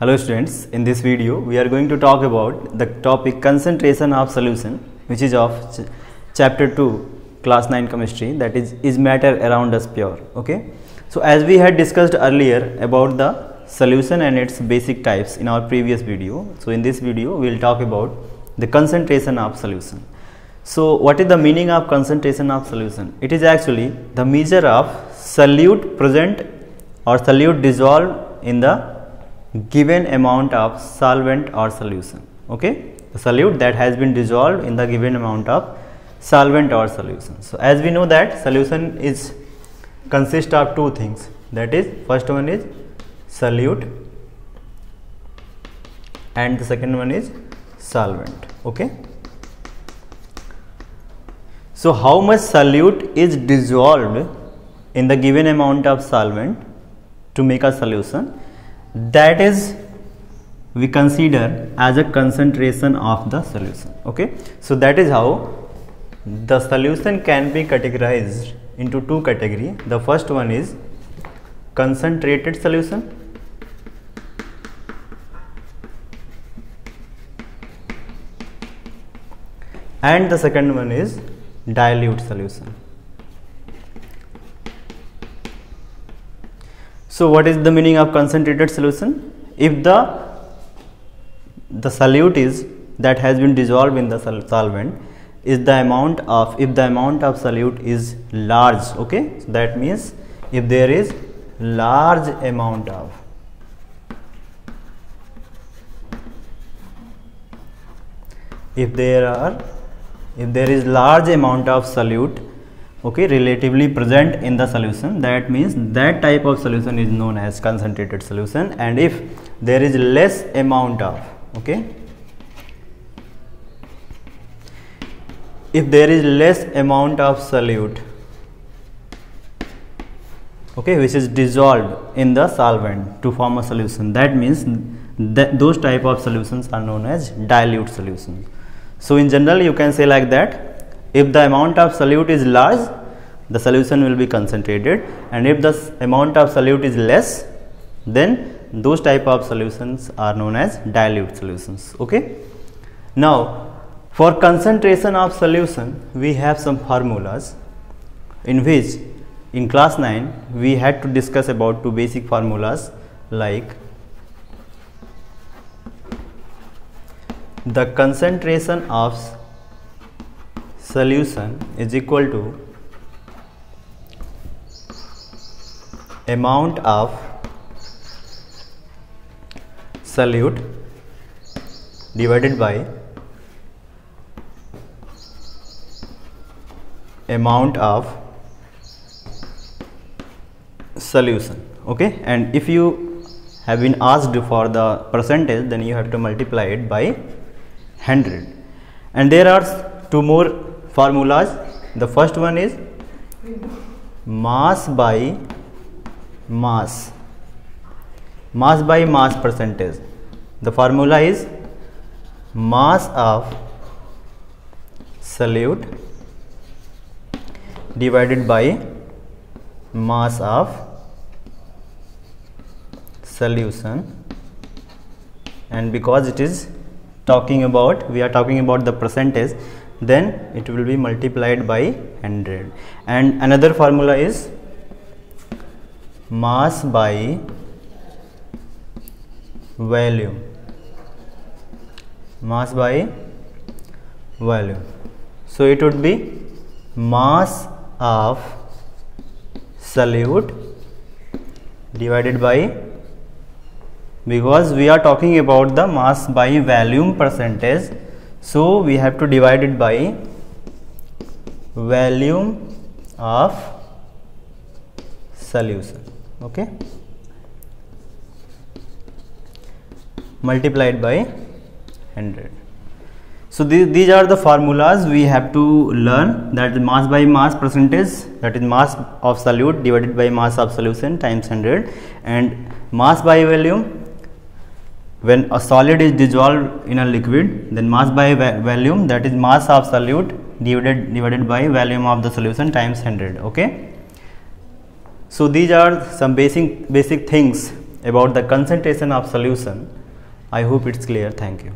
Hello students, in this video we are going to talk about the topic concentration of solution, which is of chapter 2 class 9 chemistry, that is matter around us pure. Okay, so as we had discussed earlier about the solution and its basic types in our previous video, so in this video we will talk about the concentration of solution. So what is the meaning of concentration of solution? It is actually the measure of solute present or solute dissolved in the given amount of solvent or solution. Okay, the solute that has been dissolved in the given amount of solvent or solution. So as we know that solution is consists of two things, that is first one is solute and the second one is solvent. Okay, so how much solute is dissolved in the given amount of solvent to make a solution, that is we consider as a concentration of the solution. Okay, so that is how the solution can be categorized into two categories. The first one is concentrated solution and the second one is dilute solution. So what is the meaning of concentrated solution? If the solute is that has been dissolved in the solvent is the amount of, if the amount of solute is large, okay, so that means if there is large amount of, if there is large amount of solute, okay, relatively present in the solution, that means that type of solution is known as concentrated solution. And if there is less amount of, okay, if there is less amount of solute, okay, which is dissolved in the solvent to form a solution, that means that those type of solutions are known as dilute solutions. So in general you can say like that, if the amount of solute is large, the solution will be concentrated, and if the amount of solute is less, then those type of solutions are known as dilute solutions. Okay, now for concentration of solution we have some formulas, in which in class 9 we had to discuss about two basic formulas, like the concentration of solution is equal to amount of solute divided by amount of solution. Okay, and if you have been asked for the percentage, then you have to multiply it by 100. And there are two more formulas. The first one is mass by mass, mass by mass percentage. The formula is mass of solute divided by mass of solution, and because it is we are talking about the percentage, then it will be multiplied by 100. And another formula is mass by volume, mass by volume. So it would be mass of solute divided by, because we are talking about the mass by volume percentage, so we have to divide it by volume of solution. Okay, multiplied by 100. So these are the formulas we have to learn, that the mass by mass percentage, that is mass of solute divided by mass of solution times 100, and mass by volume, when a solid is dissolved in a liquid, then mass by volume, that is mass of solute divided by volume of the solution times 100. Okay, so these are some basic things about the concentration of solution. I hope it's clear. Thank you.